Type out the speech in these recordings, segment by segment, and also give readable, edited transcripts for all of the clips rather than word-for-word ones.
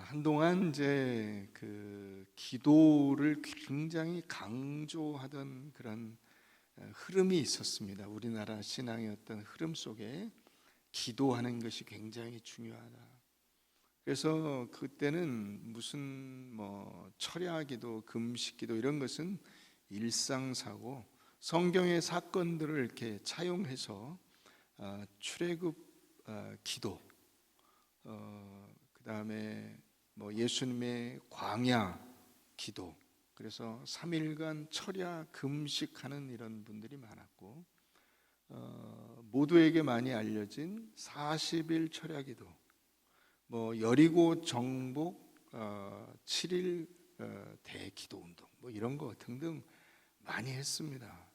한동안 이제 그 기도를 굉장히 강조하던 그런 흐름이 있었습니다. 우리나라 신앙의 어떤 흐름 속에 기도하는 것이 굉장히 중요하다. 그래서 그때는 무슨 철야기도, 금식기도 이런 것은 일상사고 성경의 사건들을 이렇게 차용해서 출애굽 기도, 그 다음에 예수님의 광야 기도, 그래서 3일간 철야 금식하는 이런 분들이 많았고, 모두에게 많이 알려진 40일 철야 기도, 여리고 정복 7일 대기도 운동 이런 거 등등 많이 했습니다.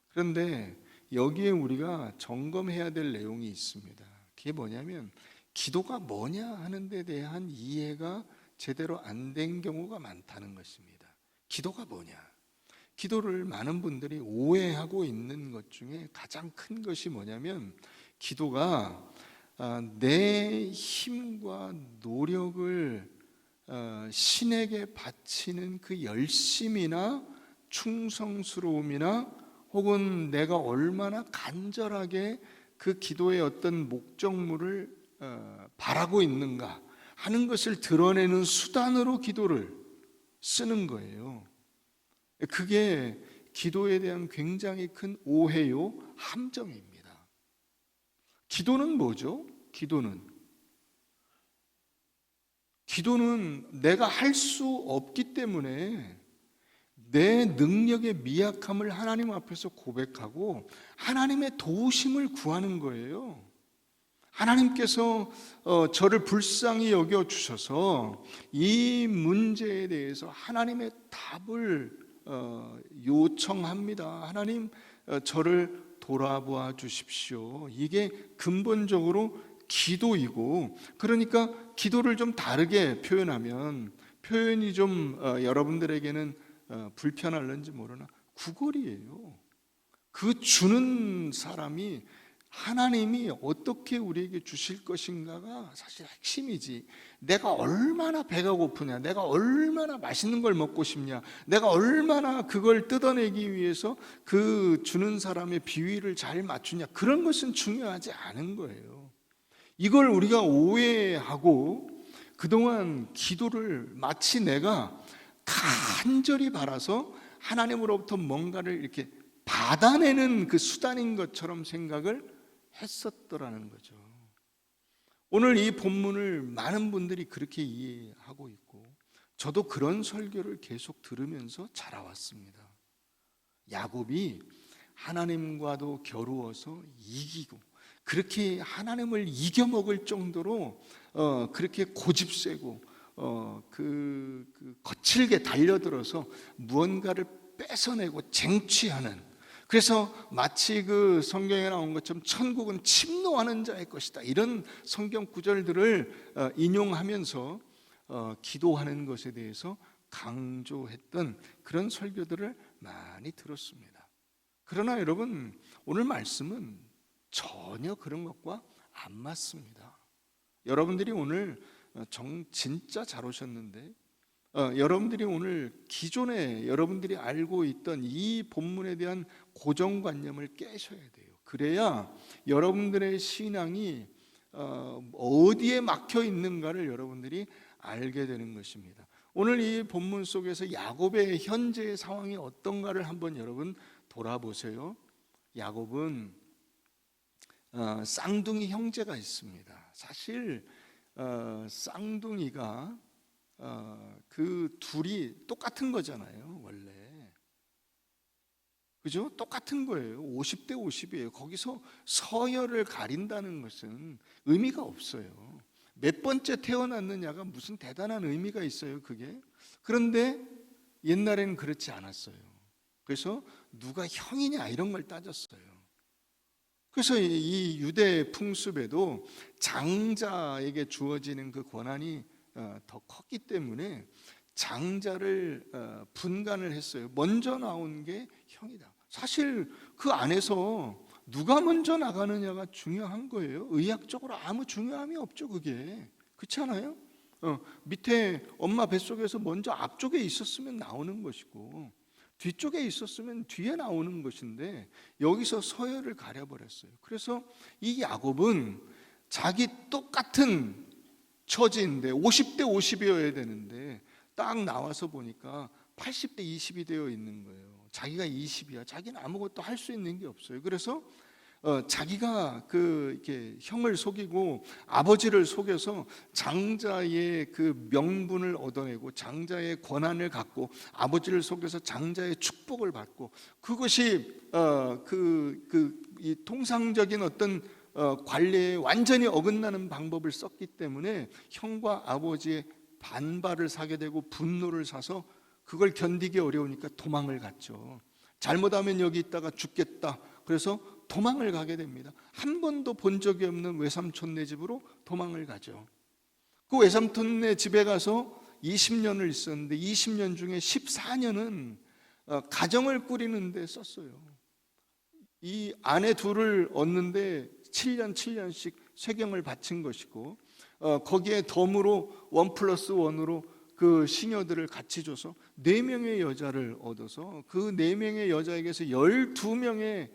그런데 여기에 우리가 점검해야 될 내용이 있습니다. 그게 뭐냐면 기도가 뭐냐 하는 데 대한 이해가 제대로 안 된 경우가 많다는 것입니다. 기도가 뭐냐? 기도를 많은 분들이 오해하고 있는 것 중에 가장 큰 것이 뭐냐면, 기도가 내 힘과 노력을 신에게 바치는 그 열심이나 충성스러움이나 혹은 내가 얼마나 간절하게 그 기도의 어떤 목적물을 바라고 있는가 하는 것을 드러내는 수단으로 기도를 쓰는 거예요. 그게 기도에 대한 굉장히 큰 오해요, 함정입니다. 기도는 뭐죠? 기도는 내가 할 수 없기 때문에 내 능력의 미약함을 하나님 앞에서 고백하고 하나님의 도우심을 구하는 거예요. 하나님께서 저를 불쌍히 여겨 주셔서 이 문제에 대해서 하나님의 답을 요청합니다. 하나님, 저를 돌아보아 주십시오. 이게 근본적으로 기도이고, 그러니까 기도를 좀 다르게 표현하면, 표현이 좀 여러분들에게는 불편할는지 모르나 구걸이에요. 그 주는 사람이 하나님이 어떻게 우리에게 주실 것인가가 사실 핵심이지, 내가 얼마나 배가 고프냐, 내가 얼마나 맛있는 걸 먹고 싶냐, 내가 얼마나 그걸 뜯어내기 위해서 그 주는 사람의 비위를 잘 맞추냐, 그런 것은 중요하지 않은 거예요. 이걸 우리가 오해하고 그동안 기도를 마치 내가 간절히 바라서 하나님으로부터 뭔가를 이렇게 받아내는 그 수단인 것처럼 생각을 했었더라는 거죠. 오늘 이 본문을 많은 분들이 그렇게 이해하고 있고, 저도 그런 설교를 계속 들으면서 자라왔습니다. 야곱이 하나님과도 겨루어서 이기고, 그렇게 하나님을 이겨먹을 정도로 그렇게 고집세고 그 거칠게 달려들어서 무언가를 뺏어내고 쟁취하는, 그래서 마치 그 성경에 나온 것처럼 천국은 침노하는 자의 것이다, 이런 성경 구절들을 인용하면서 기도하는 것에 대해서 강조했던 그런 설교들을 많이 들었습니다. 그러나 여러분, 오늘 말씀은 전혀 그런 것과 안 맞습니다. 여러분들이 오늘 진짜 잘 오셨는데, 여러분들이 오늘 기존에 여러분들이 알고 있던 이 본문에 대한 고정관념을 깨셔야 돼요. 그래야 여러분들의 신앙이 어디에 막혀 있는가를 여러분들이 알게 되는 것입니다. 오늘 이 본문 속에서 야곱의 현재의 상황이 어떤가를 한번 여러분 돌아보세요. 야곱은 쌍둥이 형제가 있습니다. 사실 쌍둥이가 그 둘이 똑같은 거잖아요, 원래. 그죠? 똑같은 거예요. 50대 50이에요. 거기서 서열을 가린다는 것은 의미가 없어요. 몇 번째 태어났느냐가 무슨 대단한 의미가 있어요, 그게? 그런데 옛날에는 그렇지 않았어요. 그래서 누가 형이냐 이런 걸 따졌어요. 그래서 이 유대 풍습에도 장자에게 주어지는 그 권한이 더 컸기 때문에 장자를 분간을 했어요. 먼저 나온 게 형이다. 사실 그 안에서 누가 먼저 나가느냐가 중요한 거예요. 의학적으로 아무 중요함이 없죠, 그게. 그렇지 않아요? 밑에 엄마 뱃속에서 먼저 앞쪽에 있었으면 나오는 것이고 뒤쪽에 있었으면 뒤에 나오는 것인데 여기서 서열을 가려버렸어요. 그래서 이 야곱은 자기 똑같은 처지인데 50대 50이어야 되는데 딱 나와서 보니까 80대 20이 되어 있는 거예요. 자기가 20이야. 자기는 아무것도 할 수 있는 게 없어요. 그래서 자기가 이렇게 형을 속이고 아버지를 속여서 장자의 그 명분을 얻어내고 장자의 권한을 갖고 아버지를 속여서 장자의 축복을 받고 그것이 이 통상적인 어떤 관례에 완전히 어긋나는 방법을 썼기 때문에 형과 아버지의 반발을 사게 되고 분노를 사서 그걸 견디기 어려우니까 도망을 갔죠. 잘못하면 여기 있다가 죽겠다. 그래서 도망을 가게 됩니다. 한 번도 본 적이 없는 외삼촌네 집으로 도망을 가죠. 그 외삼촌네 집에 가서 20년을 있었는데 20년 중에 14년은 가정을 꾸리는 데 썼어요. 이 아내 둘을 얻는데 7년씩 쇠경을 바친 것이고 거기에 덤으로 1+1으로 그 시녀들을 같이 줘서 4명의 여자를 얻어서 그 4명의 여자에게서 12명의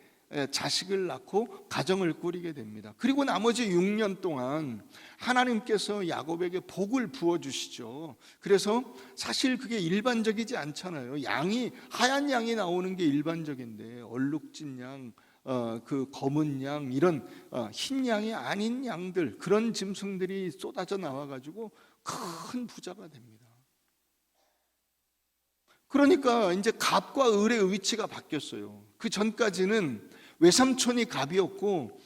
자식을 낳고 가정을 꾸리게 됩니다. 그리고 나머지 6년 동안 하나님께서 야곱에게 복을 부어주시죠. 그래서 사실 그게 일반적이지 않잖아요. 양이 하얀 양이 나오는 게 일반적인데 얼룩진 양, 그 검은 양 이런 흰 양이 아닌 양들 그런 짐승들이 쏟아져 나와가지고 큰 부자가 됩니다. 그러니까 이제 갑과 을의 위치가 바뀌었어요. 그 전까지는 외삼촌이 갑이었고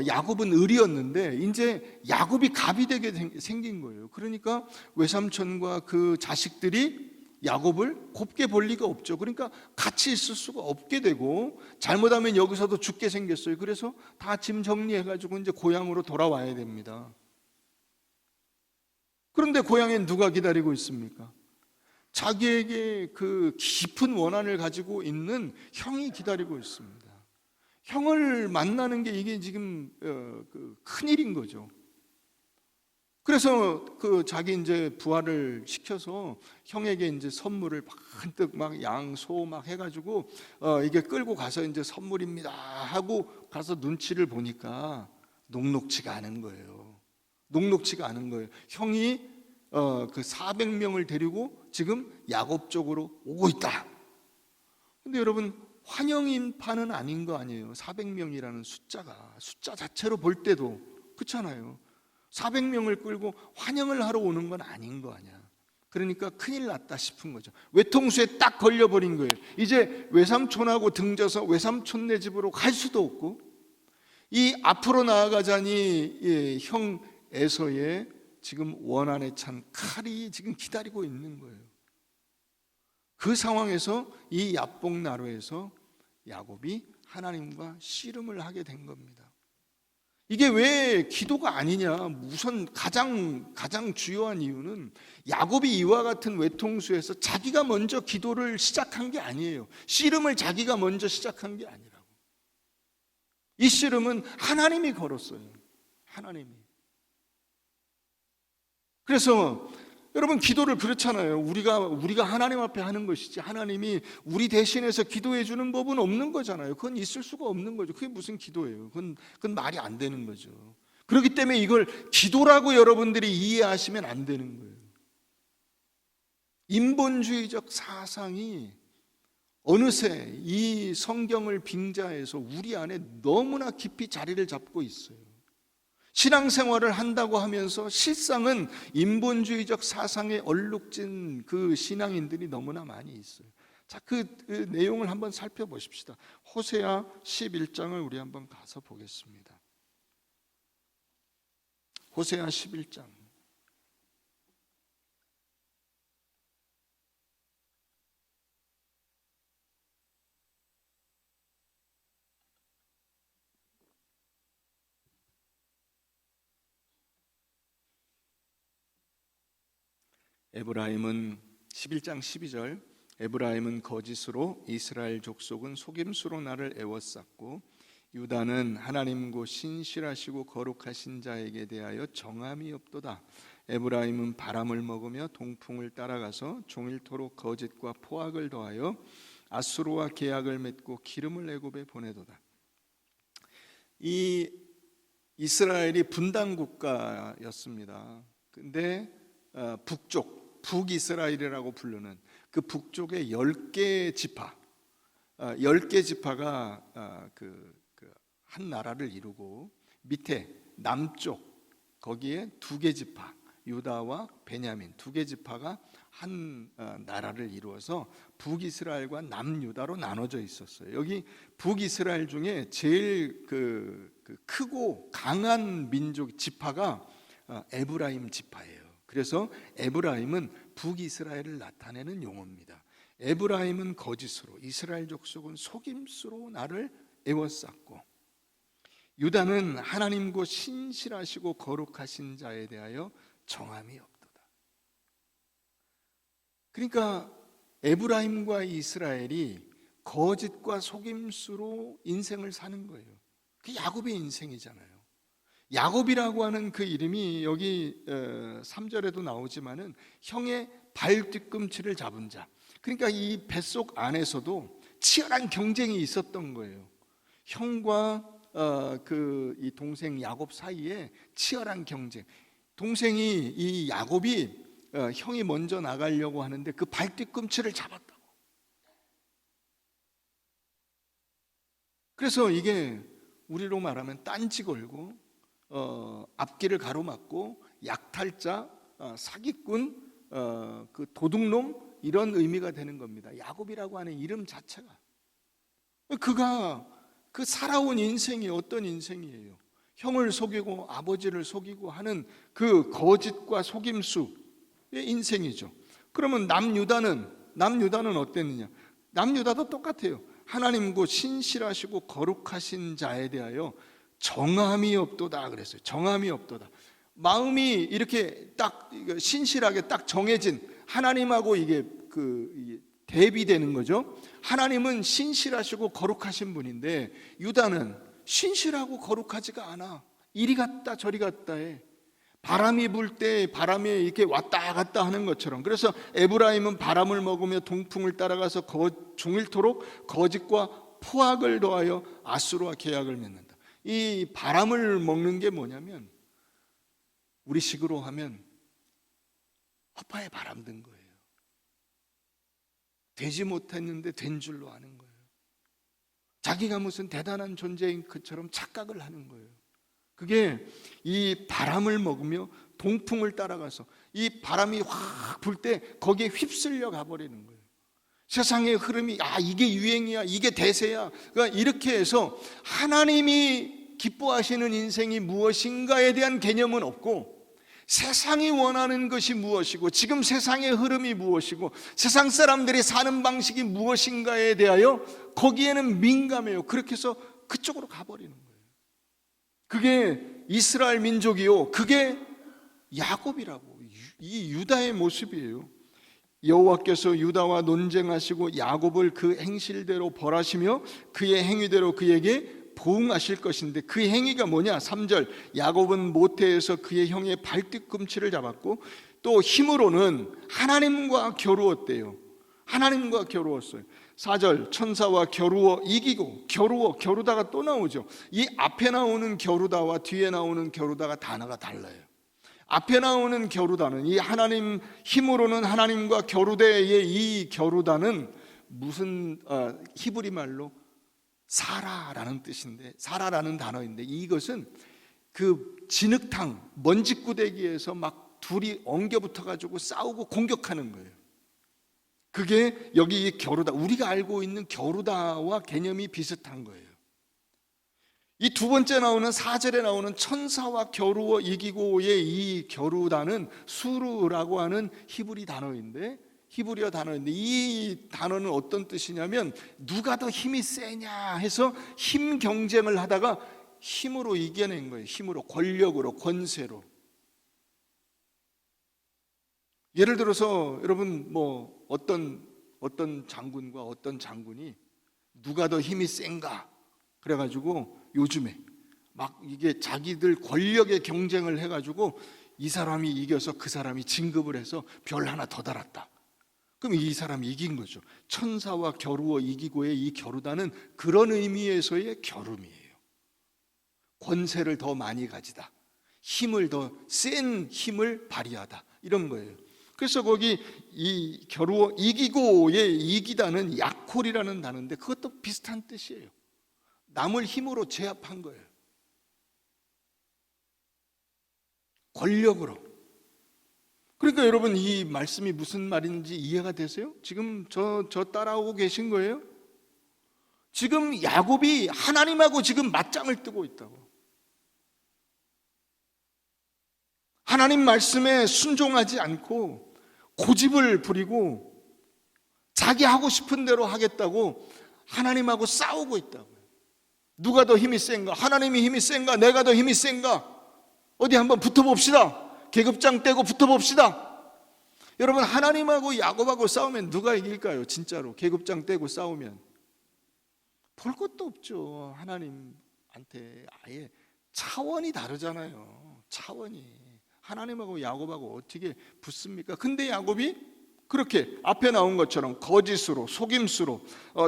야곱은 을이었는데 이제 야곱이 갑이 되게 생긴 거예요. 그러니까 외삼촌과 그 자식들이 야곱을 곱게 볼 리가 없죠. 그러니까 같이 있을 수가 없게 되고 잘못하면 여기서도 죽게 생겼어요. 그래서 다 짐 정리해가지고 이제 고향으로 돌아와야 됩니다. 그런데 고향엔 누가 기다리고 있습니까? 자기에게 그 깊은 원한을 가지고 있는 형이 기다리고 있습니다. 형을 만나는 게 이게 지금 큰일인 거죠. 그래서 그 자기 이제 부하를 시켜서 형에게 이제 선물을 반뜩 막 양소 막 해가지고 이게 끌고 가서 이제 선물입니다 하고 가서 눈치를 보니까 녹록지가 않은 거예요. 녹록지가 않은 거예요. 형이 그 400명을 데리고 지금 야곱 쪽으로 오고 있다. 근데 여러분 환영인파는 아닌 거 아니에요. 400명이라는 숫자 자체로 볼 때도 그렇잖아요. 400명을 끌고 환영을 하러 오는 건 아닌 거 아니야. 그러니까 큰일 났다 싶은 거죠. 외통수에 딱 걸려버린 거예요. 이제 외삼촌하고 등져서 외삼촌네 집으로 갈 수도 없고 이 앞으로 나아가자니 형 에서의 지금 원한에 찬 칼이 지금 기다리고 있는 거예요. 그 상황에서 이 야복나루에서 야곱이 하나님과 씨름을 하게 된 겁니다. 이게 왜 기도가 아니냐? 우선 가장 주요한 이유는 야곱이 이와 같은 외통수에서 자기가 먼저 기도를 시작한 게 아니에요. 씨름을 자기가 먼저 시작한 게 아니라고. 이 씨름은 하나님이 걸었어요. 하나님이. 그래서 여러분 기도를 그렇잖아요. 우리가 하나님 앞에 하는 것이지 하나님이 우리 대신해서 기도해 주는 법은 없는 거잖아요. 그건 있을 수가 없는 거죠. 그게 무슨 기도예요? 그건 말이 안 되는 거죠. 그렇기 때문에 이걸 기도라고 여러분들이 이해하시면 안 되는 거예요. 인본주의적 사상이 어느새 이 성경을 빙자해서 우리 안에 너무나 깊이 자리를 잡고 있어요. 신앙생활을 한다고 하면서 실상은 인본주의적 사상에 얼룩진 그 신앙인들이 너무나 많이 있어요. 자, 그 내용을 한번 살펴보십시다. 호세아 11장을 우리 한번 가서 보겠습니다. 호세아 11장. 에브라임은 11장 12절 에브라임은 거짓으로 이스라엘 족속은 속임수로 나를 애워쌌고 유다는 하나님 곧 신실하시고 거룩하신 자에게 대하여 정함이 없도다. 에브라임은 바람을 먹으며 동풍을 따라가서 종일토록 거짓과 포악을 더하여 아수르와 계약을 맺고 기름을 애굽에 보내도다. 이 이스라엘이 분단 국가였습니다. 근데 북이스라엘이라고 부르는 그 북쪽의 10개 지파, 10개 지파가 한 나라를 이루고 밑에 남쪽 거기에 2개 지파, 유다와 베냐민 2개 지파가 한 나라를 이루어서 북이스라엘과 남유다로 나눠져 있었어요. 여기 북이스라엘 중에 제일 크고 강한 민족 지파가 에브라임 지파예요. 그래서 에브라임은 북이스라엘을 나타내는 용어입니다. 에브라임은 거짓으로, 이스라엘 족속은 속임수로 나를 애워쌌고, 유다는 하나님 곧 신실하시고 거룩하신 자에 대하여 정함이 없도다. 그러니까 에브라임과 이스라엘이 거짓과 속임수로 인생을 사는 거예요. 그게 야곱의 인생이잖아요. 야곱이라고 하는 그 이름이 여기 3절에도 나오지만은 형의 발 뒤꿈치를 잡은 자. 그러니까 이 뱃속 안에서도 치열한 경쟁이 있었던 거예요. 형과 이 동생 야곱 사이에 치열한 경쟁. 동생이 이 야곱이 형이 먼저 나가려고 하는데 그 발 뒤꿈치를 잡았다고. 그래서 이게 우리로 말하면 딴지 걸고 앞길을 가로막고 약탈자, 사기꾼, 그 도둑놈 이런 의미가 되는 겁니다. 야곱이라고 하는 이름 자체가. 그가 그 살아온 인생이 어떤 인생이에요? 형을 속이고 아버지를 속이고 하는 그 거짓과 속임수의 인생이죠. 그러면 남유다는 어땠느냐? 남유다도 똑같아요. 하나님 곧 신실하시고 거룩하신 자에 대하여 정함이 없도다 그랬어요. 정함이 없도다. 마음이 이렇게 딱 신실하게 딱 정해진 하나님하고 이게 대비되는 거죠. 하나님은 신실하시고 거룩하신 분인데 유다는 신실하고 거룩하지가 않아. 이리 갔다 저리 갔다 해. 바람이 불 때 바람에 이렇게 왔다 갔다 하는 것처럼. 그래서 에브라임은 바람을 먹으며 동풍을 따라가서 종일토록 거짓과 포악을 더하여 아수르와 계약을 맺는다. 이 바람을 먹는 게 뭐냐면 우리 식으로 하면 허파에 바람 든 거예요. 되지 못했는데 된 줄로 아는 거예요. 자기가 무슨 대단한 존재인 것처럼 착각을 하는 거예요. 그게 이 바람을 먹으며 동풍을 따라가서 이 바람이 확 불 때 거기에 휩쓸려 가버리는 거예요. 세상의 흐름이 이게 유행이야, 이게 대세야. 그러니까 이렇게 해서 하나님이 기뻐하시는 인생이 무엇인가에 대한 개념은 없고 세상이 원하는 것이 무엇이고 지금 세상의 흐름이 무엇이고 세상 사람들이 사는 방식이 무엇인가에 대하여 거기에는 민감해요. 그렇게 해서 그쪽으로 가버리는 거예요. 그게 이스라엘 민족이요, 그게 야곱이라고, 이 유다의 모습이에요. 여호와께서 유다와 논쟁하시고 야곱을 그 행실대로 벌하시며 그의 행위대로 그에게 보응하실 것인데 그 행위가 뭐냐? 3절 야곱은 모태에서 그의 형의 발뒤꿈치를 잡았고 또 힘으로는 하나님과 겨루었대요. 하나님과 겨루었어요. 4절 천사와 겨루어 이기고 겨루다가 또 나오죠. 이 앞에 나오는 겨루다와 뒤에 나오는 겨루다가 단어가 달라요. 앞에 나오는 겨루다는 이 하나님 힘으로는 하나님과 겨루대의 이 겨루다는 무슨 히브리 말로 사라라는 뜻인데, 사라라는 단어인데 이것은 그 진흙탕 먼지구대기에서 막 둘이 엉겨붙어 가지고 싸우고 공격하는 거예요. 그게 여기 이 겨루다, 우리가 알고 있는 겨루다와 개념이 비슷한 거예요. 이 두 번째 나오는 4절에 나오는 천사와 겨루어 이기고의 이 겨루다는 수르라고 하는 히브리어 단어인데 이 단어는 어떤 뜻이냐면 누가 더 힘이 세냐 해서 힘 경쟁을 하다가 힘으로 이겨낸 거예요. 힘으로, 권력으로, 권세로. 예를 들어서 여러분 뭐 어떤 장군과 어떤 장군이 누가 더 힘이 센가 그래가지고 요즘에 막 이게 자기들 권력의 경쟁을 해가지고 이 사람이 이겨서 그 사람이 진급을 해서 별 하나 더 달았다. 그럼 이 사람이 이긴 거죠. 천사와 겨루어 이기고의 이 겨루다는 그런 의미에서의 겨룸이에요. 권세를 더 많이 가지다, 힘을 더 센 힘을 발휘하다, 이런 거예요. 그래서 거기 이 겨루어 이기고의 이기다는 약홀이라는 단어인데 그것도 비슷한 뜻이에요. 남을 힘으로 제압한 거예요. 권력으로. 그러니까 여러분, 이 말씀이 무슨 말인지 이해가 되세요? 지금 저 따라오고 계신 거예요? 지금 야곱이 하나님하고 지금 맞짱을 뜨고 있다고. 하나님 말씀에 순종하지 않고 고집을 부리고 자기 하고 싶은 대로 하겠다고 하나님하고 싸우고 있다고요. 누가 더 힘이 센가? 하나님이 힘이 센가? 내가 더 힘이 센가? 어디 한번 붙어봅시다. 계급장 떼고 붙어봅시다. 여러분, 하나님하고 야곱하고 싸우면 누가 이길까요? 진짜로 계급장 떼고 싸우면 볼 것도 없죠. 하나님한테 아예 차원이 다르잖아요. 차원이. 하나님하고 야곱하고 어떻게 붙습니까? 근데 야곱이 그렇게 앞에 나온 것처럼 거짓으로, 속임수로,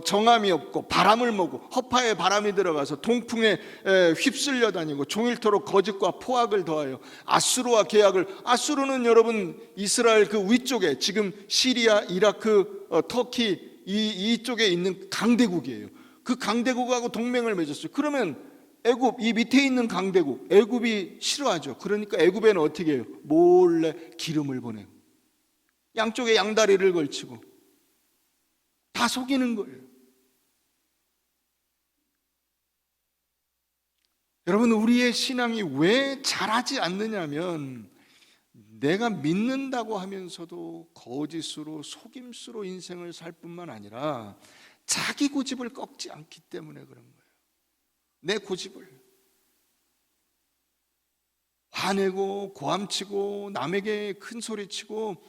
정함이 없고 바람을 모고 허파에 바람이 들어가서 동풍에 휩쓸려 다니고 종일토록 거짓과 포악을 더하여 아수르와 계약을. 아수르는 여러분 이스라엘 그 위쪽에 지금 시리아, 이라크, 터키 이쪽에 있는 강대국이에요. 그 강대국하고 동맹을 맺었어요. 그러면 애굽, 이 밑에 있는 강대국 애굽이 싫어하죠. 그러니까 애굽에는 어떻게 해요? 몰래 기름을 보내고 양쪽에 양다리를 걸치고 다 속이는 거예요. 여러분, 우리의 신앙이 왜 자라지 않느냐면 내가 믿는다고 하면서도 거짓으로, 속임수로 인생을 살 뿐만 아니라 자기 고집을 꺾지 않기 때문에 그런 거예요. 내 고집을 화내고 고함치고 남에게 큰 소리치고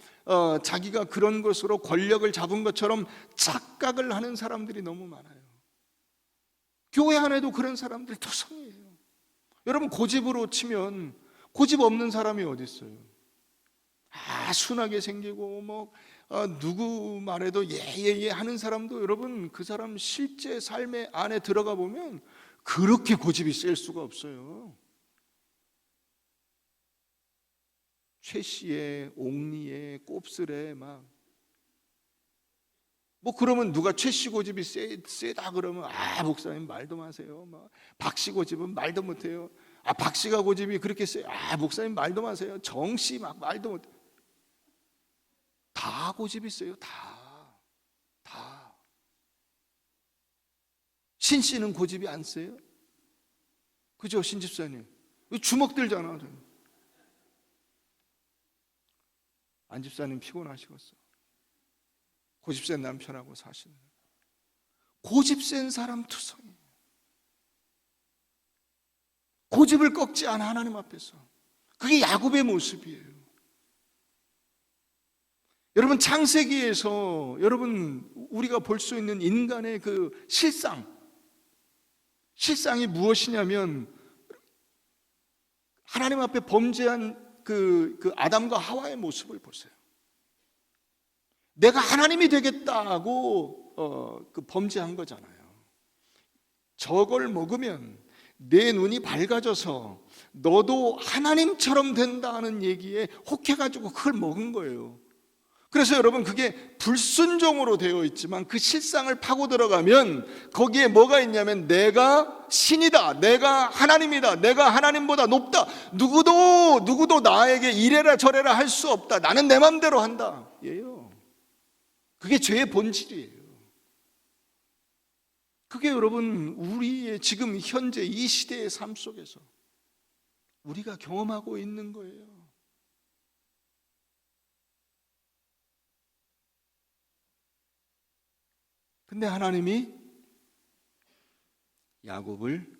자기가 그런 것으로 권력을 잡은 것처럼 착각을 하는 사람들이 너무 많아요. 교회 안에도 그런 사람들이 투성이에요. 여러분, 고집으로 치면 고집 없는 사람이 어디 있어요? 순하게 생기고 누구 말에도 예예예 하는 사람도 여러분, 그 사람 실제 삶의 안에 들어가 보면 그렇게 고집이 셀 수가 없어요. 최씨에, 옥리에, 곱슬에 그러면 누가 최씨 고집이 세다 그러면 목사님 말도 마세요. 박씨 고집은 말도 못해요. 박씨가 고집이 그렇게 세, 목사님 말도 마세요. 정씨 말도 못해. 다 고집이 세요. 다. 신씨는 고집이 안 세요? 그죠, 신집사님? 주먹 들잖아. 안집사님 피곤하시겠어. 고집센 남편하고 사시는. 고집센 사람 투성이에요. 고집을 꺾지 않아, 하나님 앞에서. 그게 야곱의 모습이에요. 여러분, 창세기에서 여러분 우리가 볼 수 있는 인간의 그 실상이 무엇이냐면 하나님 앞에 범죄한 그 아담과 하와의 모습을 보세요. 내가 하나님이 되겠다고 범죄한 거잖아요. 저걸 먹으면 내 눈이 밝아져서 너도 하나님처럼 된다는 얘기에 혹해가지고 그걸 먹은 거예요. 그래서 여러분, 그게 불순종으로 되어 있지만 그 실상을 파고 들어가면 거기에 뭐가 있냐면 내가 신이다, 내가 하나님이다, 내가 하나님보다 높다, 누구도 나에게 이래라 저래라 할 수 없다, 나는 내 맘대로 한다, 예요. 그게 죄의 본질이에요. 그게 여러분 우리의 지금 현재 이 시대의 삶 속에서 우리가 경험하고 있는 거예요. 근데 하나님이 야곱을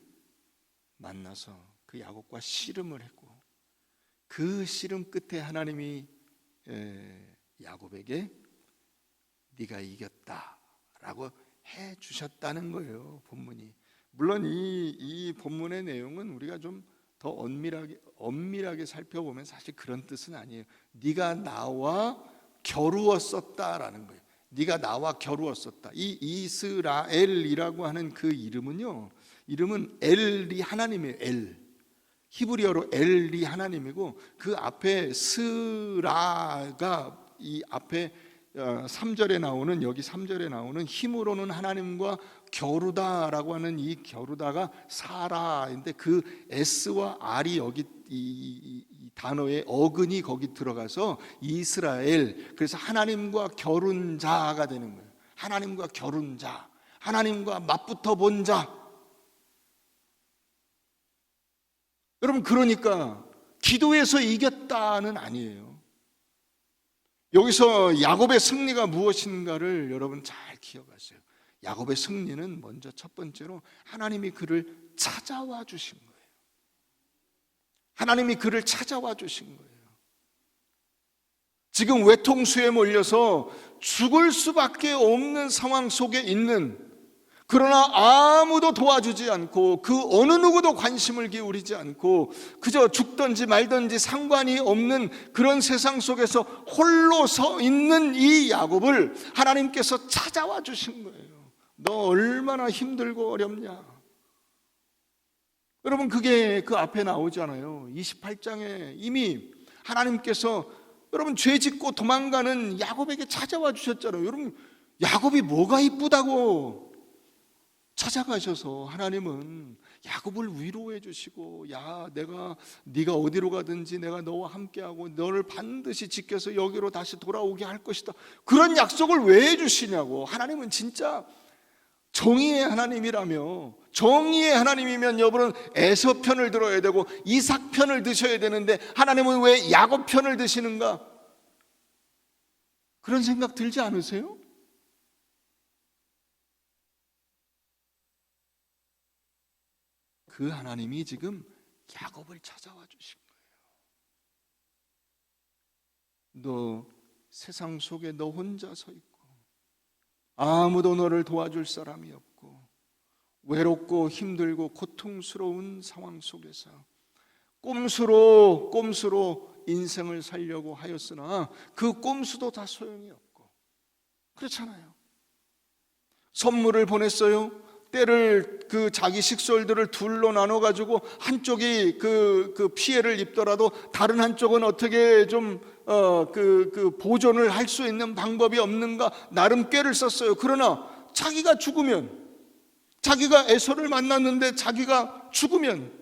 만나서 그 야곱과 씨름을 했고 그 씨름 끝에 하나님이 야곱에게 네가 이겼다라고 해 주셨다는 거예요. 본문이. 물론 이 본문의 내용은 우리가 좀 더 엄밀하게 살펴보면 사실 그런 뜻은 아니에요. 네가 나와 겨루었었다라는 거예요. 네가 나와 겨루었었다. 이 이스라엘이라고 하는 그 이름은요, 이름은 엘이 하나님이에요. 엘. 히브리어로 엘이 하나님이고, 그 앞에 스라가 이 앞에 3절에 나오는, 여기 3절에 나오는 힘으로는 하나님과 겨루다라고 하는 이 겨루다가 사라인데, 그 S와 R이 여기 이 단어의 어근이 거기 들어가서 이스라엘, 그래서 하나님과 겨룬 자가 되는 거예요. 하나님과 겨룬 자, 하나님과 맞붙어 본 자. 여러분, 그러니까 기도에서 이겼다는 아니에요. 여기서 야곱의 승리가 무엇인가를 여러분 잘 기억하세요. 야곱의 승리는 먼저 첫 번째로 하나님이 그를 찾아와 주신 거예요. 하나님이 그를 찾아와 주신 거예요. 지금 외통수에 몰려서 죽을 수밖에 없는 상황 속에 있는, 그러나 아무도 도와주지 않고 그 어느 누구도 관심을 기울이지 않고 그저 죽든지 말든지 상관이 없는 그런 세상 속에서 홀로 서 있는 이 야곱을 하나님께서 찾아와 주신 거예요. 너 얼마나 힘들고 어렵냐. 여러분, 그게 그 앞에 나오잖아요. 28장에 이미 하나님께서 여러분 죄 짓고 도망가는 야곱에게 찾아와 주셨잖아요. 여러분, 야곱이 뭐가 이쁘다고 찾아가셔서 하나님은 야곱을 위로해 주시고, 야, 네가 어디로 가든지 내가 너와 함께하고 너를 반드시 지켜서 여기로 다시 돌아오게 할 것이다, 그런 약속을 왜 해주시냐고. 하나님은 진짜 정의의 하나님이라며, 정의의 하나님이면 여러분 에서 편을 들어야 되고 이삭 편을 드셔야 되는데 하나님은 왜 야곱 편을 드시는가? 그런 생각 들지 않으세요? 그 하나님이 지금 야곱을 찾아와 주신 거예요. 너 세상 속에 너 혼자 서 있고 아무도 너를 도와줄 사람이 없고 외롭고 힘들고 고통스러운 상황 속에서 꼼수로 인생을 살려고 하였으나 그 꼼수도 다 소용이 없고, 그렇잖아요. 선물을 보냈어요. 때를 그 자기 식솔들을 둘로 나눠 가지고 한쪽이 그 피해를 입더라도 다른 한쪽은 어떻게 좀 보존을 할 수 있는 방법이 없는가 나름 꾀를 썼어요. 그러나 자기가 죽으면, 자기가 에서를 만났는데 자기가 죽으면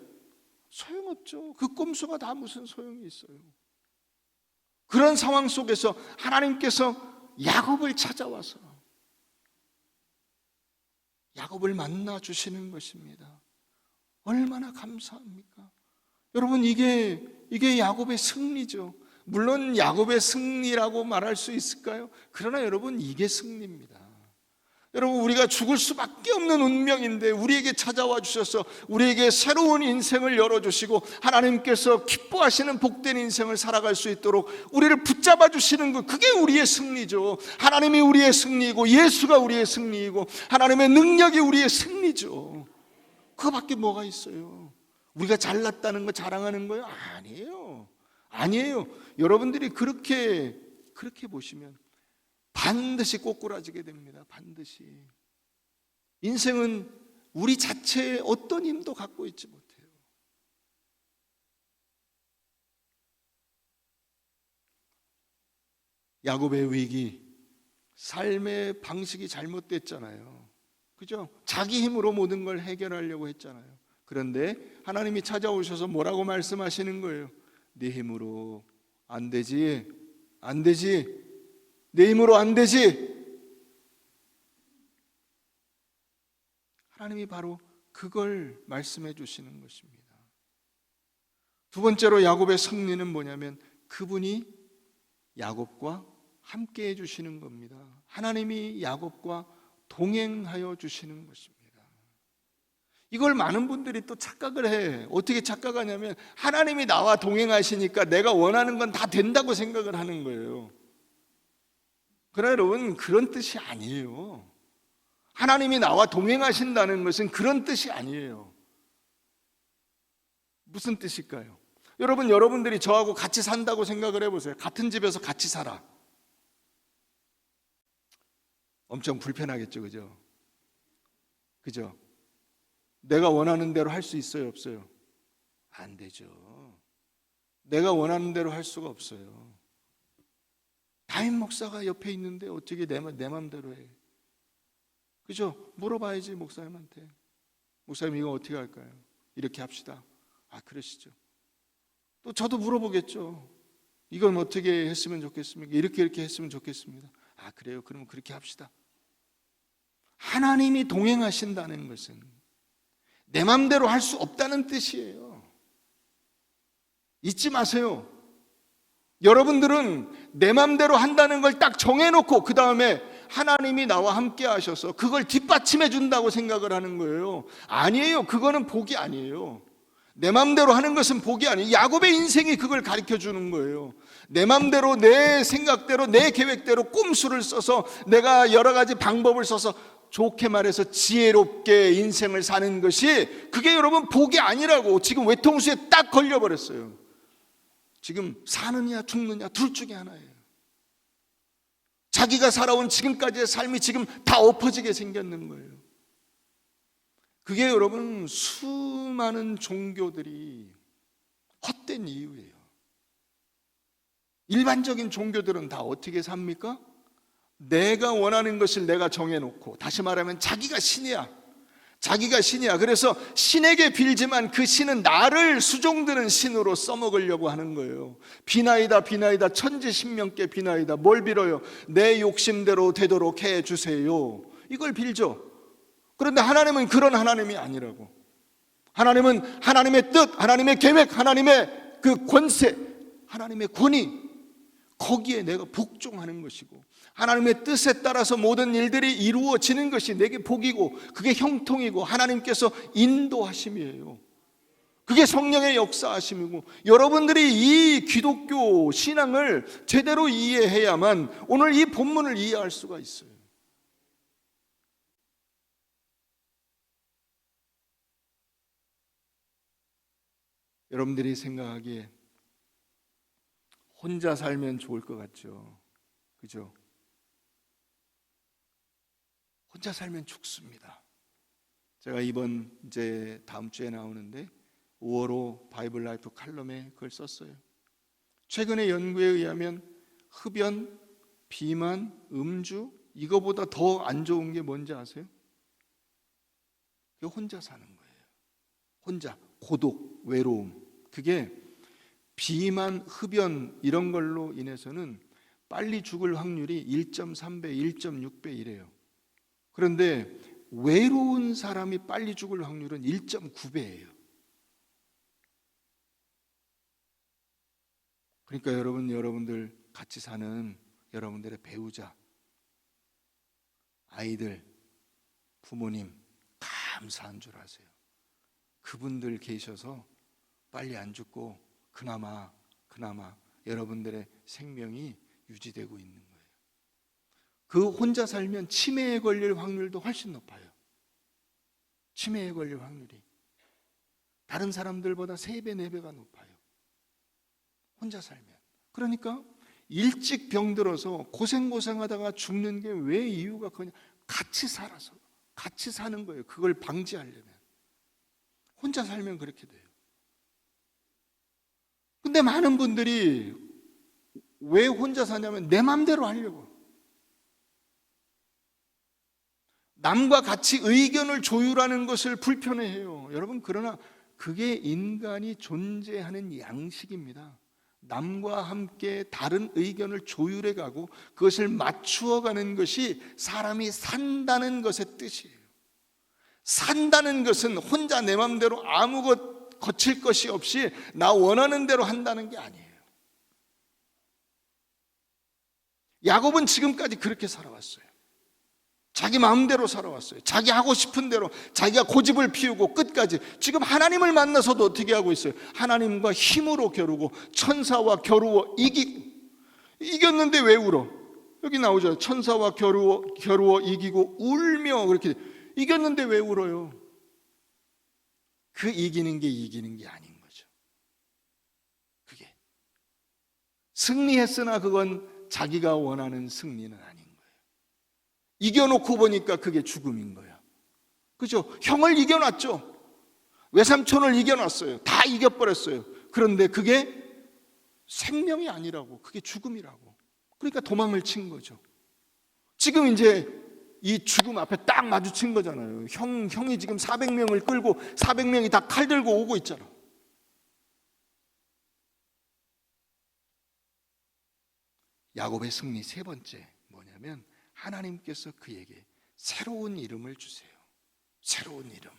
소용없죠. 그 꼼수가 다 무슨 소용이 있어요. 그런 상황 속에서 하나님께서 야곱을 찾아와서 야곱을 만나 주시는 것입니다. 얼마나 감사합니까? 여러분, 이게 야곱의 승리죠. 물론 야곱의 승리라고 말할 수 있을까요? 그러나 여러분, 이게 승리입니다. 여러분, 우리가 죽을 수밖에 없는 운명인데 우리에게 찾아와 주셔서 우리에게 새로운 인생을 열어주시고 하나님께서 기뻐하시는 복된 인생을 살아갈 수 있도록 우리를 붙잡아 주시는 것, 그게 우리의 승리죠. 하나님이 우리의 승리이고 예수가 우리의 승리이고 하나님의 능력이 우리의 승리죠. 그거밖에 뭐가 있어요? 우리가 잘났다는 거 자랑하는 거예요? 아니에요. 여러분들이 그렇게 보시면 반드시 꼬꾸라지게 됩니다. 반드시. 인생은 우리 자체의 어떤 힘도 갖고 있지 못해요. 야곱의 위기, 삶의 방식이 잘못됐잖아요. 그죠? 자기 힘으로 모든 걸 해결하려고 했잖아요. 그런데 하나님이 찾아오셔서 뭐라고 말씀하시는 거예요? 네 힘으로 안 되지. 내 힘으로 안 되지. 하나님이 바로 그걸 말씀해 주시는 것입니다. 두 번째로 야곱의 승리는 뭐냐면 그분이 야곱과 함께 해 주시는 겁니다. 하나님이 야곱과 동행하여 주시는 것입니다. 이걸 많은 분들이 또 착각을 해. 어떻게 착각하냐면 하나님이 나와 동행하시니까 내가 원하는 건 다 된다고 생각을 하는 거예요. 그러나 여러분, 그런 뜻이 아니에요. 하나님이 나와 동행하신다는 것은 그런 뜻이 아니에요. 무슨 뜻일까요? 여러분들이 저하고 같이 산다고 생각을 해보세요. 같은 집에서 같이 살아. 엄청 불편하겠죠, 그죠? 그죠? 내가 원하는 대로 할 수 있어요, 없어요? 안 되죠. 내가 원하는 대로 할 수가 없어요. 담임 목사가 옆에 있는데 어떻게 내 맘대로 해? 그죠? 물어봐야지, 목사님한테. 목사님, 이거 어떻게 할까요? 이렇게 합시다. 아, 그러시죠. 또 저도 물어보겠죠. 이건 어떻게 했으면 좋겠습니까? 이렇게 했으면 좋겠습니다. 아, 그래요? 그러면 그렇게 합시다. 하나님이 동행하신다는 것은 내 맘대로 할 수 없다는 뜻이에요. 잊지 마세요. 여러분들은 내 맘대로 한다는 걸 딱 정해놓고 그 다음에 하나님이 나와 함께 하셔서 그걸 뒷받침해 준다고 생각을 하는 거예요. 아니에요. 그거는 복이 아니에요. 내 맘대로 하는 것은 복이 아니에요. 야곱의 인생이 그걸 가르쳐 주는 거예요. 내 맘대로, 내 생각대로, 내 계획대로 꼼수를 써서 내가 여러 가지 방법을 써서 좋게 말해서 지혜롭게 인생을 사는 것이, 그게 여러분 복이 아니라고 지금 외통수에 딱 걸려버렸어요. 지금 사느냐 죽느냐 둘 중에 하나예요. 자기가 살아온 지금까지의 삶이 지금 다 엎어지게 생겼는 거예요. 그게 여러분 수많은 종교들이 헛된 이유예요. 일반적인 종교들은 다 어떻게 삽니까? 내가 원하는 것을 내가 정해놓고, 다시 말하면 자기가 신이야. 그래서 신에게 빌지만 그 신은 나를 수종드는 신으로 써먹으려고 하는 거예요. 비나이다 천지신명께 비나이다. 뭘 빌어요? 내 욕심대로 되도록 해주세요. 이걸 빌죠. 그런데 하나님은 그런 하나님이 아니라고. 하나님은 하나님의 뜻, 하나님의 계획, 하나님의 그 권세, 하나님의 권위, 거기에 내가 복종하는 것이고, 하나님의 뜻에 따라서 모든 일들이 이루어지는 것이 내게 복이고, 그게 형통이고 하나님께서 인도하심이에요. 그게 성령의 역사하심이고, 여러분들이 이 기독교 신앙을 제대로 이해해야만 오늘 이 본문을 이해할 수가 있어요. 여러분들이 생각하기에 혼자 살면 좋을 것 같죠? 그죠? 혼자 살면 죽습니다. 제가 이제 다음 주에 나오는데 5월호 바이블 라이프 칼럼에 그걸 썼어요. 최근의 연구에 의하면 흡연, 비만, 음주, 이거보다 더 안 좋은 게 뭔지 아세요? 그게 혼자 사는 거예요. 혼자, 고독, 외로움. 그게 비만, 흡연 이런 걸로 인해서는 빨리 죽을 확률이 1.3배, 1.6배 이래요. 그런데 외로운 사람이 빨리 죽을 확률은 1.9배예요. 그러니까 여러분들 같이 사는 여러분들의 배우자, 아이들, 부모님 감사한 줄 아세요. 그분들 계셔서 빨리 안 죽고 그나마 여러분들의 생명이 유지되고 있는 거예요. 그 혼자 살면 치매에 걸릴 확률도 훨씬 높아요. 치매에 걸릴 확률이 다른 사람들보다 3배, 4배가 높아요. 혼자 살면. 그러니까 일찍 병들어서 고생하다가 죽는 게 왜 이유가 그냥 같이 살아서, 같이 사는 거예요. 그걸 방지하려면. 혼자 살면 그렇게 돼요. 근데 많은 분들이 왜 혼자 사냐면 내 맘대로 하려고. 남과 같이 의견을 조율하는 것을 불편해해요. 여러분, 그러나 그게 인간이 존재하는 양식입니다. 남과 함께 다른 의견을 조율해가고 그것을 맞추어가는 것이 사람이 산다는 것의 뜻이에요. 산다는 것은 혼자 내 맘대로 아무것 거칠 것이 없이 나 원하는 대로 한다는 게 아니에요. 야곱은 지금까지 그렇게 살아왔어요. 자기 마음대로 살아왔어요. 자기 하고 싶은 대로 자기가 고집을 피우고 끝까지. 지금 하나님을 만나서도 어떻게 하고 있어요? 하나님과 힘으로 겨루고 천사와 겨루어 이겼는데 왜 울어? 여기 나오죠. 천사와 겨루어 이기고 울며. 그렇게 이겼는데 왜 울어요? 그 이기는 게 아닌 거죠. 승리했으나 그건 자기가 원하는 승리는 아닌 거예요. 이겨놓고 보니까 그게 죽음인 거야. 그죠? 형을 이겨놨죠. 외삼촌을 이겨놨어요. 다 이겨버렸어요. 그런데 그게 생명이 아니라고, 그게 죽음이라고. 그러니까 도망을 친 거죠. 지금 이제 이 죽음 앞에 딱 마주친 거잖아요. 형이 지금 400명을 끌고 400명이 다 칼 들고 오고 있잖아. 야곱의 승리 세 번째 뭐냐면 하나님께서 그에게 새로운 이름을 주세요. 새로운 이름.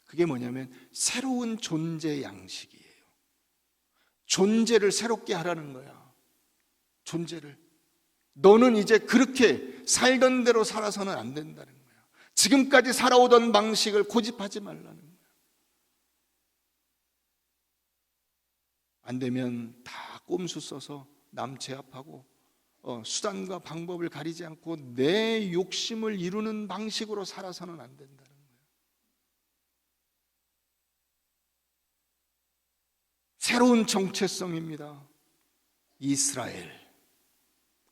그게 뭐냐면 새로운 존재 양식이에요. 존재를 새롭게 하라는 거야. 존재를. 너는 이제 그렇게 살던 대로 살아서는 안 된다는 거야. 지금까지 살아오던 방식을 고집하지 말라는 거야. 안 되면 다 꼼수 써서 남 제압하고 수단과 방법을 가리지 않고 내 욕심을 이루는 방식으로 살아서는 안 된다는 거예요. 새로운 정체성입니다. 이스라엘,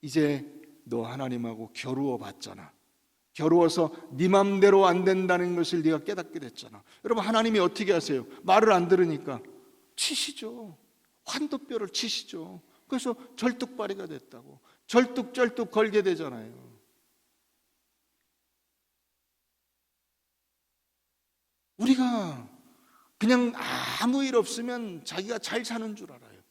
이제 너 하나님하고 겨루어 봤잖아. 겨루어서 네 맘대로 안 된다는 것을 네가 깨닫게 됐잖아. 여러분, 하나님이 어떻게 하세요? 말을 안 들으니까 치시죠. 환도뼈를 치시죠. 그래서 절뚝발이가 됐다고. 절뚝절뚝 걸게 되잖아요. 우리가 그냥 아무 일 없으면 자기가 잘 사는 줄 알아요.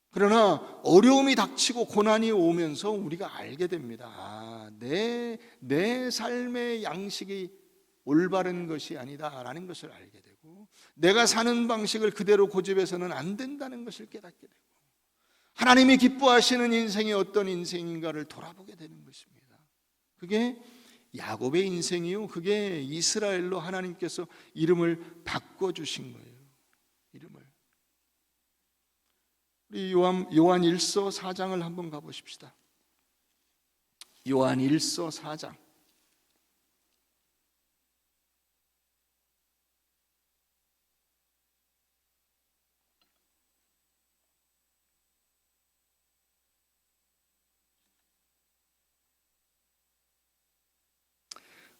그러나 어려움이 닥치고 고난이 오면서 우리가 알게 됩니다. 내 삶의 양식이 올바른 것이 아니다라는 것을 알게 되고, 내가 사는 방식을 그대로 고집해서는 안 된다는 것을 깨닫게 되고, 하나님이 기뻐하시는 인생이 어떤 인생인가를 돌아보게 되는 것입니다. 그게 야곱의 인생이요, 그게 이스라엘로 하나님께서 이름을 바꿔주신 거예요. 이름을. 우리 요한 1서 4장을 한번 가보십시다. 요한 1서 4장.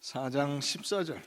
(4장 14절)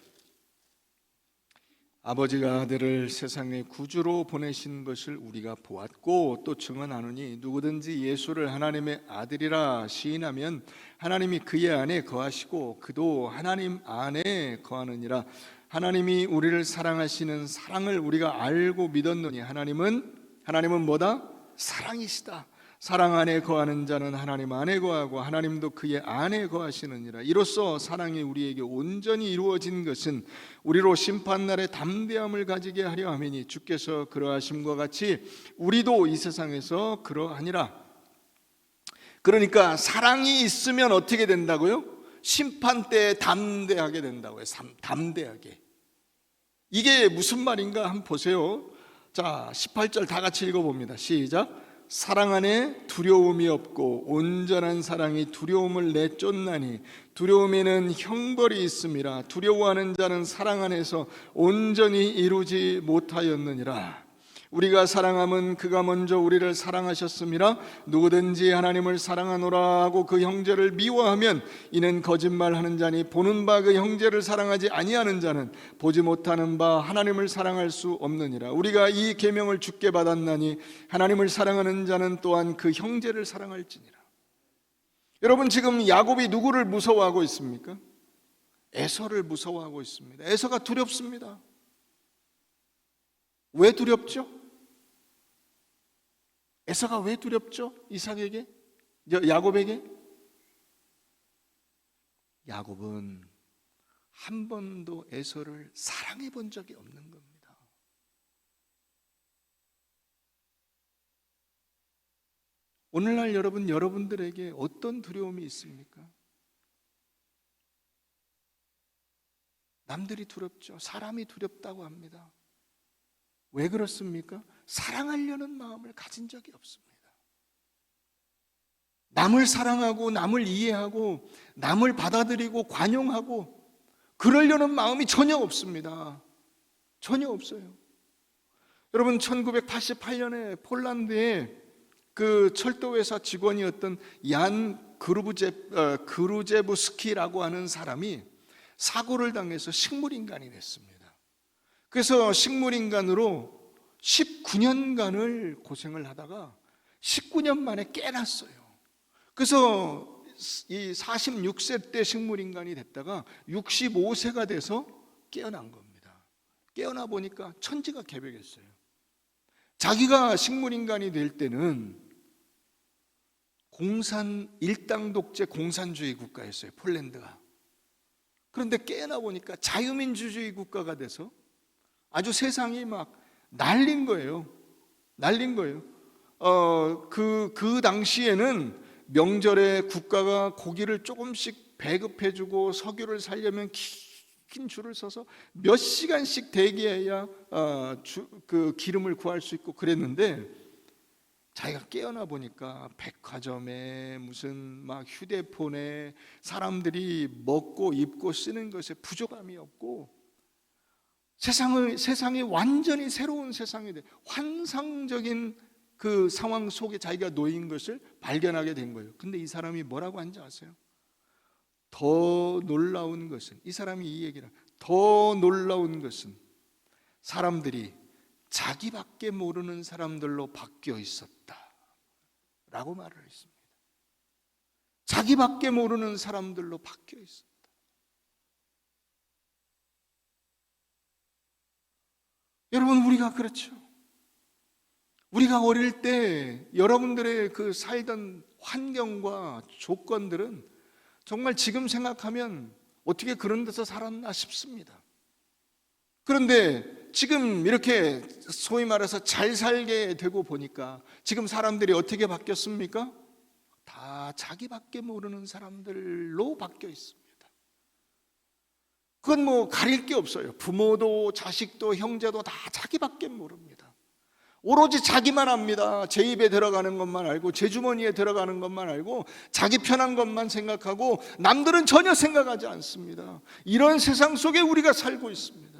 아버지가 아들을 세상의 구주로 보내신 것을 우리가 보았고 또 증언하노니 누구든지 예수를 하나님의 아들이라 시인하면 하나님이 그의 안에 거하시고 그도 하나님 안에 거하느니라. 하나님이 우리를 사랑하시는 사랑을 우리가 알고 믿었노니 하나님은 뭐다? 사랑이시다. 사랑 안에 거하는 자는 하나님 안에 거하고 하나님도 그의 안에 거하시느니라. 이로써 사랑이 우리에게 온전히 이루어진 것은 우리로 심판날에 담대함을 가지게 하려 함이니 주께서 그러하심과 같이 우리도 이 세상에서 그러하니라. 그러니까 사랑이 있으면 어떻게 된다고요? 심판 때에 담대하게 된다고요. 담대하게. 이게 무슨 말인가 한번 보세요. 자, 18절 다 같이 읽어봅니다. 시작. 사랑 안에 두려움이 없고 온전한 사랑이 두려움을 내쫓나니 두려움에는 형벌이 있음이라. 두려워하는 자는 사랑 안에서 온전히 이루지 못하였느니라. 우리가 사랑함은 그가 먼저 우리를 사랑하셨음이라. 누구든지 하나님을 사랑하노라 하고 그 형제를 미워하면 이는 거짓말하는 자니 보는 바 그 형제를 사랑하지 아니하는 자는 보지 못하는 바 하나님을 사랑할 수 없느니라. 우리가 이 계명을 주께 받았나니 하나님을 사랑하는 자는 또한 그 형제를 사랑할지니라. 여러분, 지금 야곱이 누구를 무서워하고 있습니까? 에서를 무서워하고 있습니다. 에서가 두렵습니다. 왜 두렵죠? 에서가 왜 두렵죠? 이삭에게? 야곱에게? 야곱은 한 번도 에서를 사랑해 본 적이 없는 겁니다. 오늘날 여러분들에게 어떤 두려움이 있습니까? 남들이 두렵죠. 사람이 두렵다고 합니다. 왜 그렇습니까? 사랑하려는 마음을 가진 적이 없습니다. 남을 사랑하고 남을 이해하고 남을 받아들이고 관용하고 그러려는 마음이 전혀 없습니다. 전혀 없어요. 여러분, 1988년에 폴란드에 그 철도회사 직원이었던 얀 그루제부스키라고 하는 사람이 사고를 당해서 식물인간이 됐습니다. 그래서 식물인간으로 19년간을 고생을 하다가 19년 만에 깨났어요. 그래서 이 46세 때 식물인간이 됐다가 65세가 돼서 깨어난 겁니다. 깨어나 보니까 천지가 개벽했어요. 자기가 식물인간이 될 때는 일당 독재 공산주의 국가였어요, 폴란드가. 그런데 깨어나 보니까 자유민주주의 국가가 돼서 아주 세상이 막 날린 거예요. 그 당시에는 명절에 국가가 고기를 조금씩 배급해주고 석유를 살려면 긴 줄을 서서 몇 시간씩 대기해야 그 기름을 구할 수 있고 그랬는데, 자기가 깨어나 보니까 백화점에 무슨 막 휴대폰에 사람들이 먹고 입고 쓰는 것에 부족함이 없고 세상이 완전히 새로운 세상이 돼, 환상적인 그 상황 속에 자기가 놓인 것을 발견하게 된 거예요. 근데 이 사람이 뭐라고 하는지 아세요? 더 놀라운 것은, 이 사람이 이 얘기를, 더 놀라운 것은 사람들이 자기밖에 모르는 사람들로 바뀌어 있었다 라고 말을 했습니다. 자기밖에 모르는 사람들로 바뀌어 있었다. 여러분, 우리가 그렇죠. 우리가 어릴 때 여러분들의 그 살던 환경과 조건들은 정말 지금 생각하면 어떻게 그런 데서 살았나 싶습니다. 그런데 지금 이렇게 소위 말해서 잘 살게 되고 보니까 지금 사람들이 어떻게 바뀌었습니까? 다 자기밖에 모르는 사람들로 바뀌어 있습니다. 그건 뭐 가릴 게 없어요. 부모도 자식도 형제도 다 자기밖에 모릅니다. 오로지 자기만 압니다. 제 입에 들어가는 것만 알고, 제 주머니에 들어가는 것만 알고, 자기 편한 것만 생각하고 남들은 전혀 생각하지 않습니다. 이런 세상 속에 우리가 살고 있습니다.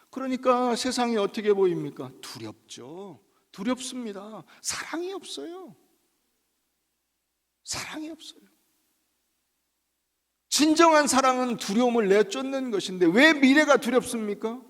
그러니까 세상이 어떻게 보입니까? 두렵죠. 두렵습니다. 사랑이 없어요. 사랑이 없어요. 진정한 사랑은 두려움을 내쫓는 것인데 왜 미래가 두렵습니까?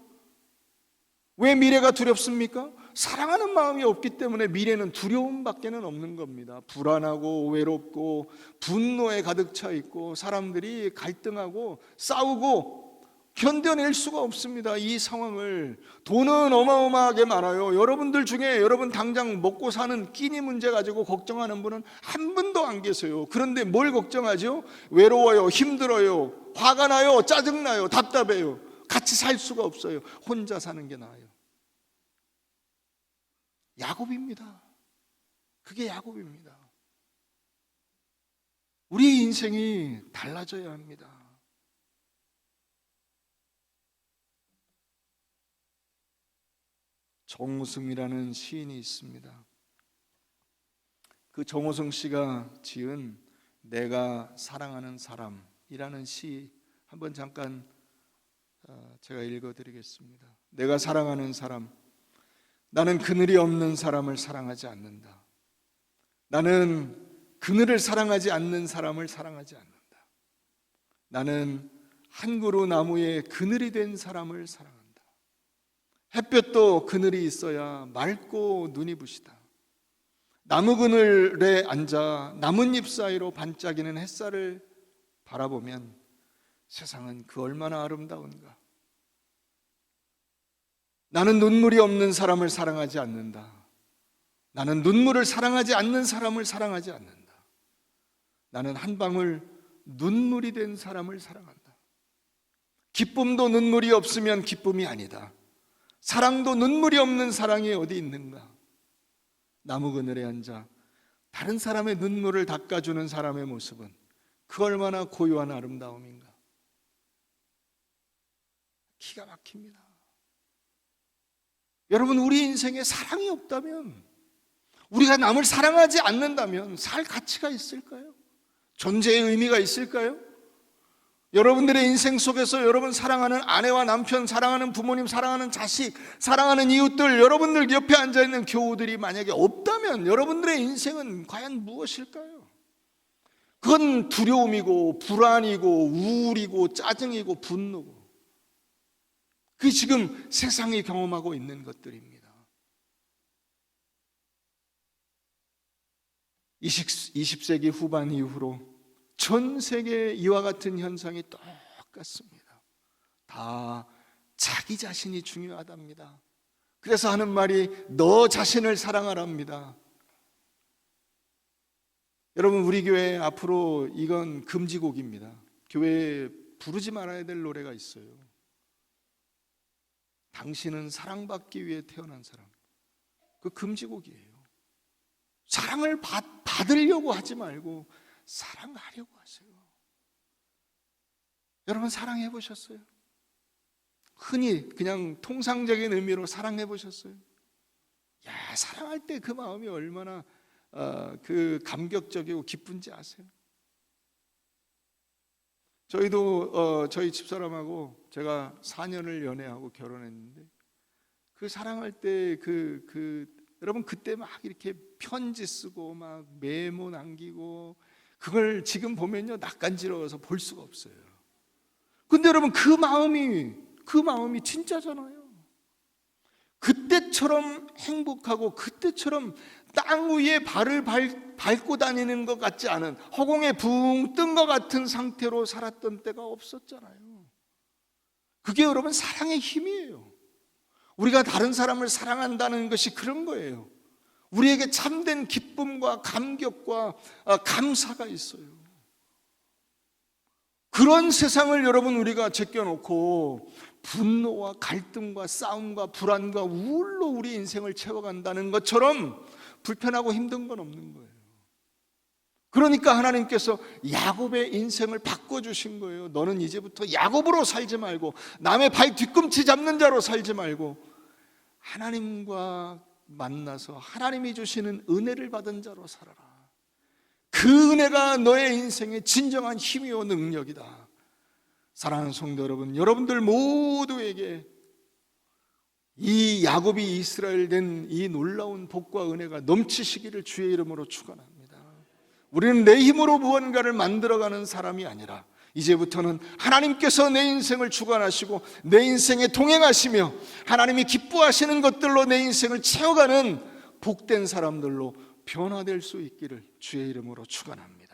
왜 미래가 두렵습니까? 사랑하는 마음이 없기 때문에 미래는 두려움밖에는 없는 겁니다. 불안하고 외롭고 분노에 가득 차 있고 사람들이 갈등하고 싸우고 견뎌낼 수가 없습니다. 이 상황을. 돈은 어마어마하게 많아요. 여러분들 중에 여러분 당장 먹고 사는 끼니 문제 가지고 걱정하는 분은 한 분도 안 계세요. 그런데 뭘 걱정하죠? 외로워요, 힘들어요, 화가 나요, 짜증나요, 답답해요. 같이 살 수가 없어요. 혼자 사는 게 나아요. 야곱입니다. 그게 야곱입니다. 우리의 인생이 달라져야 합니다. 정우승이라는 시인이 있습니다. 그 정우승 씨가 지은 내가 사랑하는 사람이라는 시 한번 잠깐 제가 읽어드리겠습니다. 내가 사랑하는 사람, 나는 그늘이 없는 사람을 사랑하지 않는다. 나는 그늘을 사랑하지 않는 사람을 사랑하지 않는다. 나는 한 그루 나무에 그늘이 된 사람을 사랑한다. 햇볕도 그늘이 있어야 맑고 눈이 부시다. 나무 그늘에 앉아 나뭇잎 사이로 반짝이는 햇살을 바라보면 세상은 그 얼마나 아름다운가. 나는 눈물이 없는 사람을 사랑하지 않는다. 나는 눈물을 사랑하지 않는 사람을 사랑하지 않는다. 나는 한 방울 눈물이 된 사람을 사랑한다. 기쁨도 눈물이 없으면 기쁨이 아니다. 사랑도 눈물이 없는 사랑이 어디 있는가? 나무 그늘에 앉아 다른 사람의 눈물을 닦아주는 사람의 모습은 그 얼마나 고요한 아름다움인가. 기가 막힙니다. 여러분, 우리 인생에 사랑이 없다면, 우리가 남을 사랑하지 않는다면 살 가치가 있을까요? 존재의 의미가 있을까요? 여러분들의 인생 속에서 여러분 사랑하는 아내와 남편, 사랑하는 부모님, 사랑하는 자식, 사랑하는 이웃들, 여러분들 옆에 앉아있는 교우들이 만약에 없다면 여러분들의 인생은 과연 무엇일까요? 그건 두려움이고 불안이고 우울이고 짜증이고 분노고, 그게 지금 세상이 경험하고 있는 것들입니다. 20세기 후반 이후로 전 세계에 이와 같은 현상이 똑같습니다. 다 자기 자신이 중요하답니다. 그래서 하는 말이 너 자신을 사랑하랍니다. 여러분, 우리 교회 앞으로 이건 금지곡입니다. 교회에 부르지 말아야 될 노래가 있어요. 당신은 사랑받기 위해 태어난 사람. 그 금지곡이에요. 사랑을 받으려고 하지 말고 사랑하려고 하세요. 여러분, 사랑해 보셨어요? 흔히 그냥 통상적인 의미로 사랑해 보셨어요? 야, 사랑할 때 그 마음이 얼마나 그 감격적이고 기쁜지 아세요? 저희도 저희 집사람하고 제가 4년을 연애하고 결혼했는데, 그 사랑할 때 여러분, 그때 막 이렇게 편지 쓰고 막 메모 남기고, 그걸 지금 보면요 낯간지러워서 볼 수가 없어요. 근데 여러분, 그 마음이 진짜잖아요. 그때처럼 행복하고 그때처럼 땅 위에 발을 밟고 다니는 것 같지 않은, 허공에 붕 뜬 것 같은 상태로 살았던 때가 없었잖아요. 그게 여러분 사랑의 힘이에요. 우리가 다른 사람을 사랑한다는 것이 그런 거예요. 우리에게 참된 기쁨과 감격과 감사가 있어요. 그런 세상을 여러분 우리가 제껴놓고 분노와 갈등과 싸움과 불안과 우울로 우리 인생을 채워간다는 것처럼 불편하고 힘든 건 없는 거예요. 그러니까 하나님께서 야곱의 인생을 바꿔주신 거예요. 너는 이제부터 야곱으로 살지 말고, 남의 발 뒤꿈치 잡는 자로 살지 말고, 하나님과 만나서 하나님이 주시는 은혜를 받은 자로 살아라. 그 은혜가 너의 인생의 진정한 힘이요 능력이다. 사랑하는 성도 여러분, 여러분들 모두에게 이 야곱이 이스라엘 된 이 놀라운 복과 은혜가 넘치시기를 주의 이름으로 축원합니다. 우리는 내 힘으로 무언가를 만들어가는 사람이 아니라 이제부터는 하나님께서 내 인생을 주관하시고 내 인생에 동행하시며 하나님이 기뻐하시는 것들로 내 인생을 채워가는 복된 사람들로 변화될 수 있기를 주의 이름으로 축원합니다.